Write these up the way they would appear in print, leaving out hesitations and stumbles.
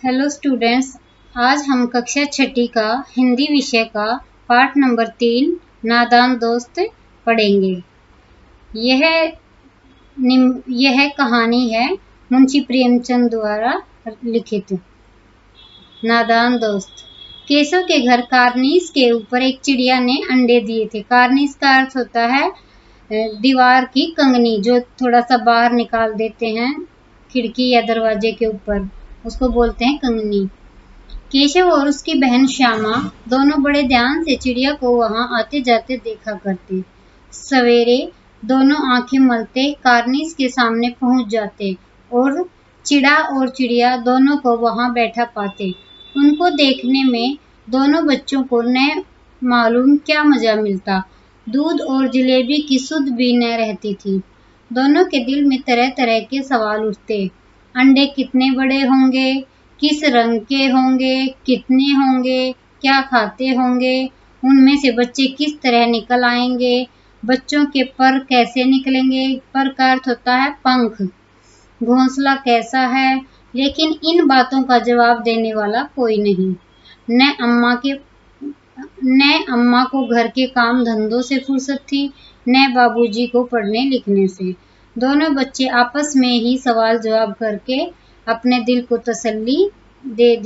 Hello students, आज हम कक्षा छठी का हिंदी विषय का पाठ नंबर 3 नादान दोस्त पढ़ेंगे। यह कहानी है मुंशी प्रेमचंद द्वारा लिखित। नादान दोस्त। केशव के घर कार्निस के ऊपर एक चिड़िया ने अंडे दिए थे। कार्निस का अर्थ होता है दीवार की कंगनी, जो थोड़ा सा बाहर निकाल देते हैं खिड़की या दरवाजे के ऊपर, उसको बोलते हैं कंगनी। केशव और उसकी बहन श्यामा दोनों बड़े ध्यान से चिड़िया को वहां आते जाते देखा करते। सवेरे दोनों आंखें मलते कार्निस के सामने पहुंच जाते और चिड़ा और चिड़िया दोनों को वहां बैठा पाते। उनको देखने में दोनों बच्चों को न मालूम क्या मजा मिलता। दूध और जलेबी की सुध भी न रहती थी। दोनों के दिल में तरह तरह के सवाल उठते। अंडे कितने बड़े होंगे, किस रंग के होंगे, कितने होंगे, क्या खाते होंगे, उनमें से बच्चे किस तरह निकल आएंगे, बच्चों के पर कैसे निकलेंगे। पर का अर्थ होता है पंख। घोंसला कैसा है। लेकिन इन बातों का जवाब देने वाला कोई नहीं। न अम्मा को घर के काम धंधों से फुर्सत थी, न बाबूजी को पढ़ने लिखने से। दोनों बच्चे आपस में ही सवाल जवाब करके अपने दिल को तसल्ली दे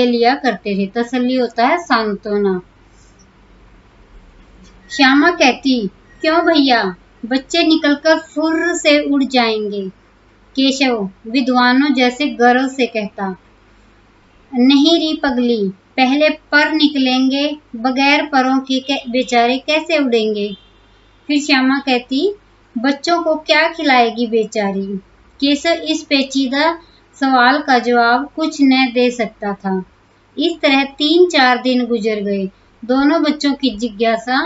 लिया करते थे। तसल्ली होता है सांत्वना। श्यामा कहती, क्यों भैया, बच्चे निकलकर फुर्र से उड़ जाएंगे। केशव विद्वानों जैसे गर्व से कहता, नहीं री पगली, पहले पर निकलेंगे, बगैर परों के बेचारे कैसे उड़ेंगे। फिर श्यामा कहती, बच्चों को क्या खिलाएगी बेचारी। केशव इस पेचीदा सवाल का जवाब कुछ न दे सकता था। इस तरह 3-4 दिन गुजर गए। दोनों बच्चों की जिज्ञासा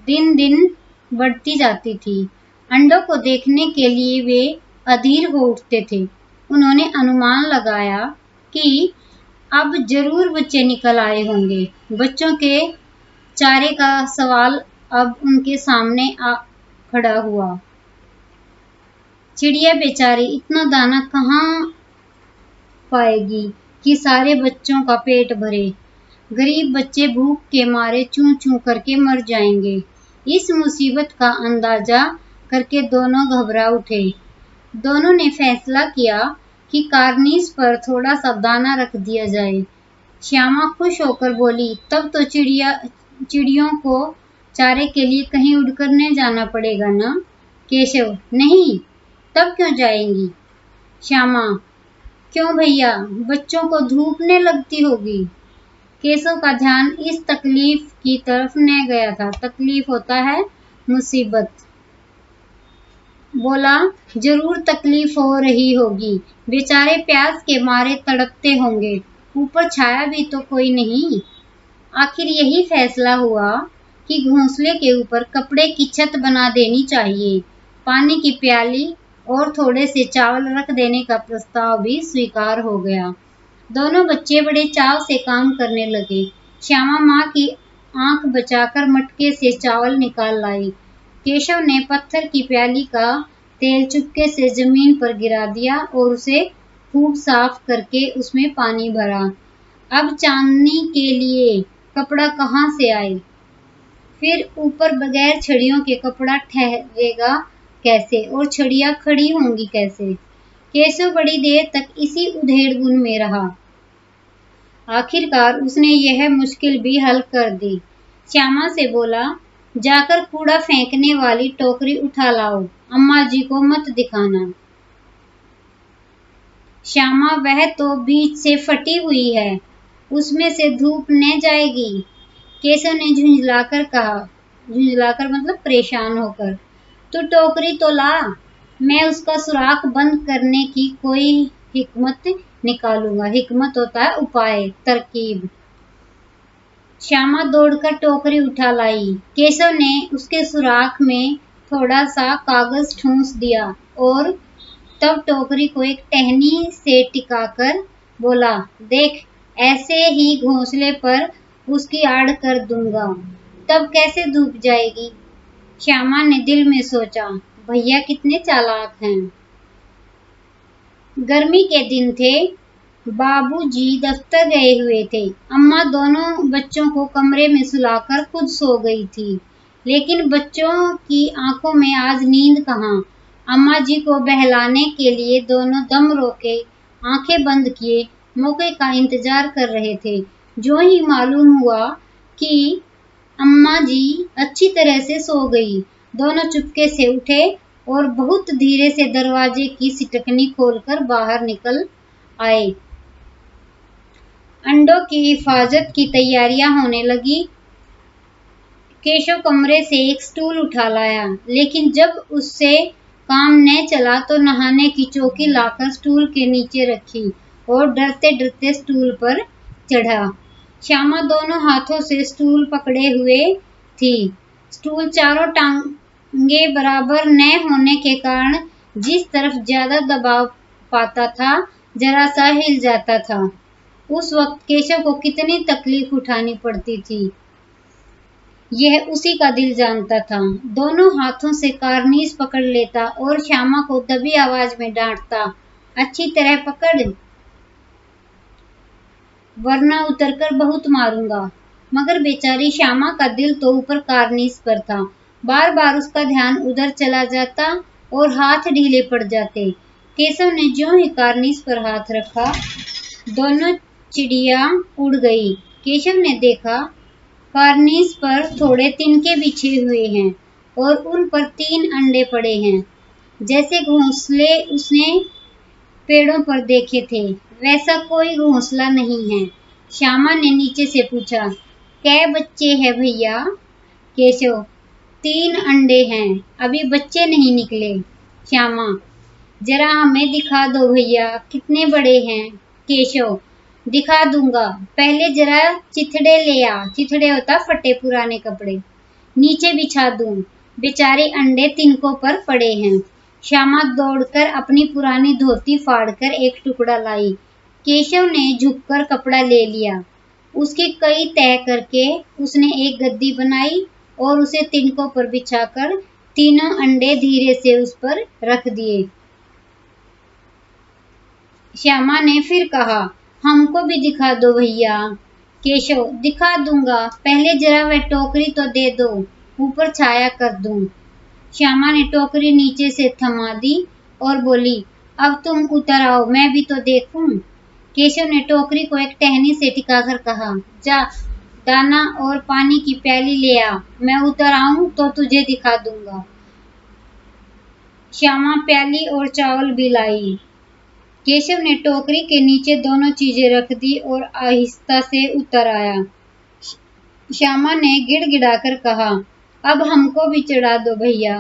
दिन दिन बढ़ती जाती थी। अंडों को देखने के लिए वे अधीर हो उठते थे। उन्होंने अनुमान लगाया कि अब जरूर बच्चे निकल आए होंगे। बच्चों के चारे का सवाल अब उनके सामने आ खड़ा हुआ। चिड़िया बेचारी इतना दाना कहाँ पाएगी कि सारे बच्चों का पेट भरे। गरीब बच्चे भूख के मारे चूं चूं करके मर जाएंगे। इस मुसीबत का अंदाजा करके दोनों घबरा उठे। दोनों ने फैसला किया कि कार्निस पर थोड़ा सा दाना रख दिया जाए। श्यामा खुश होकर बोली, तब तो चिड़ियों को चारे के लिए कहीं उड़कर न जाना पड़ेगा ना। केशव, नहीं, तब क्यों जाएंगी। श्यामा, क्यों भैया, बच्चों को धूप न लगती होगी। केशव का ध्यान इस तकलीफ की तरफ न गया था। तकलीफ होता है मुसीबत। बोला, जरूर तकलीफ हो रही होगी, बेचारे प्यास के मारे तड़पते होंगे, ऊपर छाया भी तो कोई नहीं। आखिर यही फैसला हुआ कि घोंसले के ऊपर कपड़े की छत बना देनी चाहिए। पानी की प्याली और थोड़े से चावल रख देने का प्रस्ताव भी स्वीकार हो गया। दोनों बच्चे बड़े चाव से काम करने लगे। श्यामा माँ की आंख बचाकर मटके से चावल निकाल लाई। केशव ने पत्थर की प्याली का तेल चुपके से जमीन पर गिरा दिया और उसे खूब साफ करके उसमें पानी भरा। अब चांदनी के लिए कपड़ा कहाँ से आए। फिर ऊपर बगैर छड़ियों के कपड़ा ठहरेगा कैसे और छड़ियाँ खड़ी होंगी कैसे। केशव बड़ी देर तक इसी उधेड़-बुन में रहा। आखिरकार उसने यह मुश्किल भी हल कर दी। श्यामा से बोला, जाकर कूड़ा फेंकने वाली टोकरी उठा लाओ, अम्मा जी को मत दिखाना। श्यामा, वह तो बीच से फटी हुई है, उसमें से धूप न जाएगी। केशव ने झुंझलाकर कहा, झुंझलाकर मतलब परेशान होकर, तो टोकरी तो ला, मैं उसका सुराख बंद करने की कोई हिकमत निकालूंगा। हिकमत होता है उपाय, तरकीब। श्यामा दौड़कर टोकरी उठा लाई। केशव ने उसके सुराख में थोड़ा सा कागज ठूंस दिया और तब टोकरी को एक टहनी से टिकाकर बोला, देख, ऐसे ही घोंसले पर उसकी आड़ कर दूंगा, तब कैसे धूप जाएगी। श्यामा ने दिल में सोचा, भैया कितने चालाक हैं। गर्मी के दिन थे। बाबूजी दफ्तर गए हुए थे। अम्मा दोनों बच्चों को कमरे में सुलाकर खुद सो गई थी, लेकिन बच्चों की आंखों में आज नींद कहाँ। अम्मा जी को बहलाने के लिए दोनों दम रोके आंखें बंद किए मौके का इंतजार कर रहे थे। जो ही मालूम हुआ कि अम्मा जी अच्छी तरह से सो गई, दोनों चुपके से उठे और बहुत धीरे से दरवाजे की सिटकनी खोलकर बाहर निकल आए। अंडों की हिफाजत की तैयारियां होने लगी। केशव कमरे से एक स्टूल उठा लाया, लेकिन जब उससे काम न चला तो नहाने की चौकी लाकर स्टूल के नीचे रखी और डरते डरते स्टूल पर चढ़ा। श्यामा दोनों हाथों से स्टूल पकड़े हुए थी। स्टूल चारों टांगे बराबर न होने के कारण जिस तरफ ज्यादा दबाव पाता था, जरा सा हिल जाता था। उस वक्त केशव को कितनी तकलीफ उठानी पड़ती थी, यह उसी का दिल जानता था। दोनों हाथों से कारनीस पकड़ लेता और श्यामा को दबी आवाज में डांटता, अच्छी तरह पकड़, वरना उतरकर बहुत मारूंगा। मगर बेचारी श्यामा का दिल तो ऊपर कारनीस पर था। बार बार उसका ध्यान उधर चला जाता और हाथ ढीले पड़ जाते। केशव ने ज्यों ही कारनीस पर हाथ रखा, दोनों चिड़िया उड़ गई। केशव ने देखा कारनीस पर थोड़े तिनके बिछे हुए हैं और उन पर 3 अंडे पड़े हैं, जैसे घोंसले उसने पेड़ों पर देखे थे। वैसा कोई घोंसला नहीं है। श्यामा ने नीचे से पूछा, कै बच्चे हैं भैया? केशव, 3 अंडे हैं, अभी बच्चे नहीं निकले। श्यामा, जरा हमें दिखा दो भैया, कितने बड़े हैं? केशव, दिखा दूंगा, पहले जरा चिथड़े ले आ। चिथड़े होता फटे पुराने कपड़े, नीचे बिछा दूं। बेचारे अंडे तिनकों पर पड़े हैं। श्यामा दौड़कर अपनी पुरानी धोती फाड़कर एक टुकड़ा लाई। केशव ने झुककर कपड़ा ले लिया। उसकी कई तह करके उसने एक गद्दी बनाई और उसे तिनकों पर बिछाकर तीनों अंडे धीरे से उस पर रख दिए। श्यामा ने फिर कहा, हमको भी दिखा दो भैया। केशव, दिखा दूंगा, पहले जरा वह टोकरी तो दे दो, ऊपर छाया कर दूं। श्यामा ने टोकरी नीचे से थमा दी और बोली, अब तुम उतर आओ, मैं भी तो देखूं। केशव ने टोकरी को एक टहनी से टिकाकर कहा, जा दाना और पानी की प्याली ले आ, मैं उतर आऊं तो तुझे दिखा दूंगा। श्यामा प्याली और चावल भी लाई। केशव ने टोकरी के नीचे दोनों चीजें रख दी और आहिस्ता से उतर आया। श्यामा ने गिड़गिड़ाकर कहा, अब हमको भी चढ़ा दो भैया।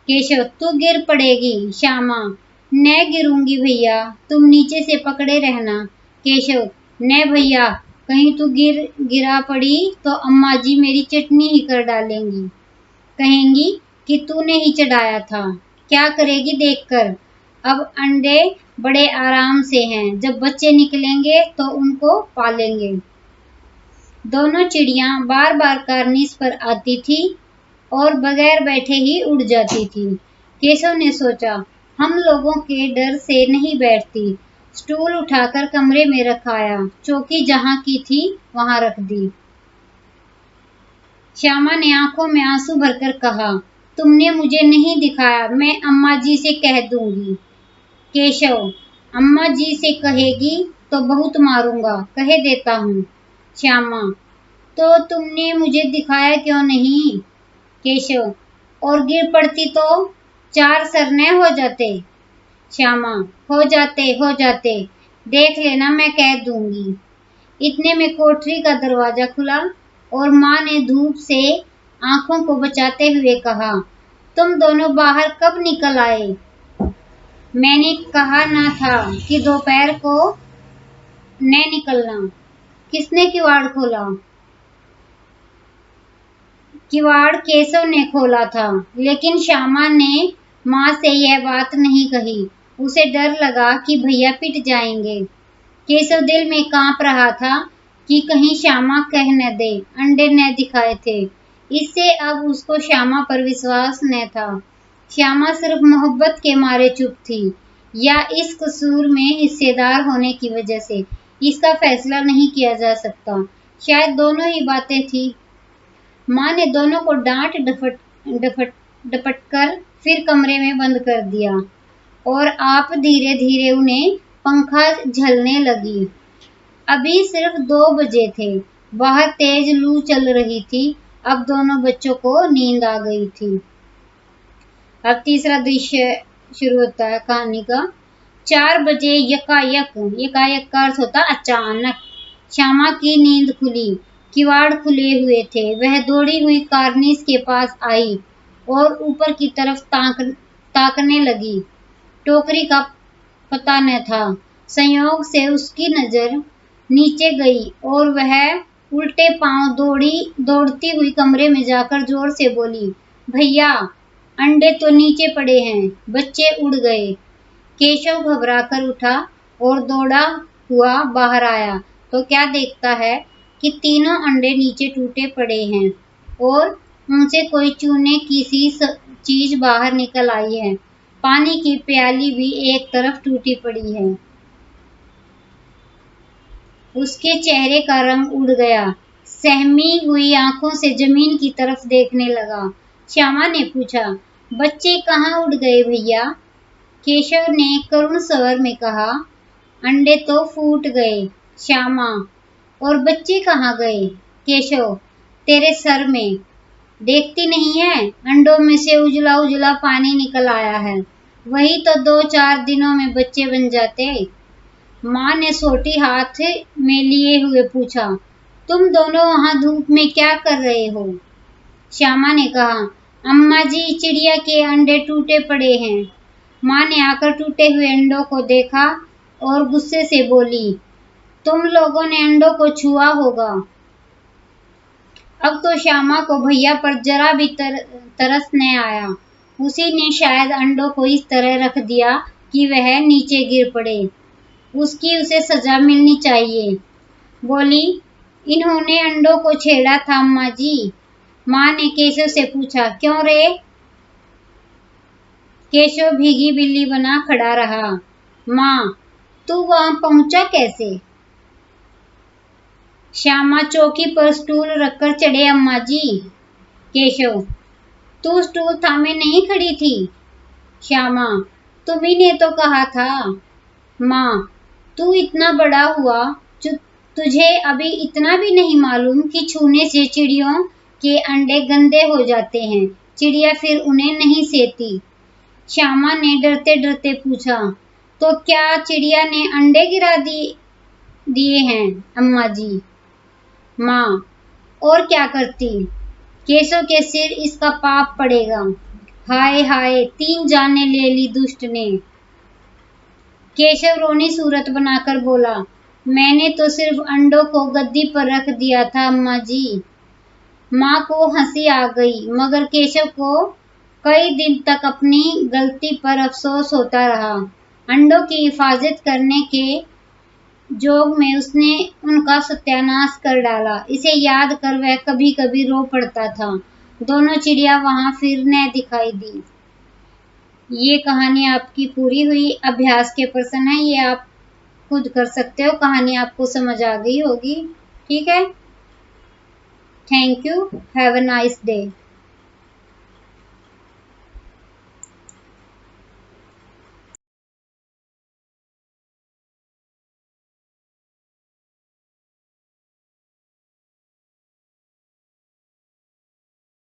केशव, तू गिर पड़ेगी। श्यामा, न गिरूंगी भैया, तुम नीचे से पकड़े रहना। केशव, न भैया, कहीं तू गिरा पड़ी तो अम्मा जी मेरी चटनी ही कर डालेंगी, कहेंगी कि तूने ही चढ़ाया था। क्या करेगी देखकर। अब अंडे बड़े आराम से हैं, जब बच्चे निकलेंगे तो उनको पालेंगे। दोनों चिड़िया बार बार कारनीस पर आती थी और बगैर बैठे ही उड़ जाती थी। केशव ने सोचा, हम लोगों के डर से नहीं बैठती। स्टूल उठाकर कमरे में रखाया, चौकी जहां की थी वहां रख दी। श्यामा ने आंखों में आंसू भरकर कहा, तुमने मुझे नहीं दिखाया, मैं अम्मा जी से कह दूंगी। केशव, अम्मा जी से कहेगी तो बहुत मारूंगा, कह देता हूँ। श्यामा, तो तुमने मुझे दिखाया क्यों नहीं? केशव, और गिर पड़ती तो 4 सरने हो जाते। श्यामा, हो जाते, देख लेना, मैं कह दूंगी। इतने में कोठरी का दरवाजा खुला और माँ ने धूप से आंखों को बचाते हुए कहा, तुम दोनों बाहर कब निकल आए? मैंने कहा ना था कि दोपहर को न निकलना। किसने किवाड़ खोला? किवाड़ केशव ने खोला था, लेकिन श्यामा ने माँ से यह बात नहीं कही। उसे डर लगा कि भैया पिट जाएंगे। केशव दिल में कांप रहा था कि कहीं श्यामा कह न दे अंडे न दिखाए थे। इससे अब उसको श्यामा पर विश्वास न था। श्यामा सिर्फ मोहब्बत के मारे चुप थी। या इस कसूर में हिस्सेदार होने की वजह से इसका फैसला नहीं किया जा सकता। शायद दोनों ही बातें थी। माँ ने दोनों को डांट डपट कर फिर कमरे में बंद कर दिया और आप धीरे धीरे उन्हें पंखा झलने लगी। अभी सिर्फ 2 बजे थे। बाहर तेज लू चल रही थी। अब दोनों बच्चों को नींद आ गई थी। अब तीसरा दृश्य शुरू होता है कहानी का। 4 बजे यकायक का अर्थ होता अचानक। श्यामा की नींद खुली। किवाड़ खुले हुए थे। वह दौड़ी हुई कार्निस के पास आई और ऊपर की तरफ ताकने लगी। टोकरी का पता न था। संयोग से उसकी नजर नीचे गई और वह उल्टे पांव दौड़ती हुई कमरे में जाकर जोर से बोली, भैया, अंडे तो नीचे पड़े हैं। बच्चे उड़ गए। केशव घबराकर उठा और दौड़ा हुआ बाहर आया तो क्या देखता है कि तीनों अंडे नीचे टूटे पड़े हैं और उनसे कोई चूने की सी चीज बाहर निकल आई है। पानी की प्याली भी एक तरफ टूटी पड़ी है। उसके चेहरे का रंग उड़ गया। सहमी हुई आंखों से जमीन की तरफ देखने लगा। श्यामा ने पूछा, बच्चे कहाँ उड़ गए भैया? केशव ने करुण स्वर में कहा, अंडे तो फूट गए श्यामा। और बच्चे कहाँ गए? केशव, तेरे सर में। देखती नहीं है, अंडों में से उजला उजला पानी निकल आया है। वही तो 2-4 दिनों में बच्चे बन जाते। माँ ने सोटी हाथ में लिए हुए पूछा, तुम दोनों वहां धूप में क्या कर रहे हो? श्यामा ने कहा, अम्मा जी, चिड़िया के अंडे टूटे पड़े हैं। माँ ने आकर टूटे हुए अंडों को देखा और गुस्से से बोली, तुम लोगों ने अंडों को छुआ होगा। अब तो श्यामा को भैया पर जरा भी तरस न आया। उसी ने शायद अंडों को इस तरह रख दिया कि वह नीचे गिर पड़े। उसकी उसे सजा मिलनी चाहिए। बोली, इन्होंने अंडों को छेड़ा था अम्मा जी। माँ ने केशव से पूछा, क्यों रे? केशव भीगी बिल्ली बना खड़ा रहा। माँ, तू वहां पहुंचा कैसे? श्यामा चौकी पर स्टूल रखकर चढ़े अम्मा जी। केशव, तू स्टूल थामे नहीं खड़ी थी। श्यामा, तुम्ही ने तो कहा था। माँ, तू इतना बड़ा हुआ, तुझे अभी इतना भी नहीं मालूम कि छूने से चिड़ियों के अंडे गंदे हो जाते हैं। चिड़िया फिर उन्हें नहीं सेती। श्यामा ने डरते डरते पूछा, तो क्या चिड़िया ने अंडे गिरा दिए हैं अम्मा जी? माँ, और क्या करती? केशव के सिर इसका पाप पड़ेगा। हाय हाय, 3 जाने ले ली दुष्ट ने। केशव रोनी सूरत बनाकर बोला, मैंने तो सिर्फ अंडों को गद्दी पर रख दिया था अम्मा जी। माँ को हंसी आ गई, मगर केशव को कई दिन तक अपनी गलती पर अफसोस होता रहा। अंडों की हिफाजत करने के जोग में उसने उनका सत्यानाश कर डाला। इसे याद कर वह कभी कभी रो पड़ता था। दोनों चिड़िया वहां फिर न दिखाई दी। ये कहानी आपकी पूरी हुई। अभ्यास के प्रश्न है, ये आप खुद कर सकते हो। कहानी आपको समझ आ गई होगी। ठीक है, thank you, have a nice day.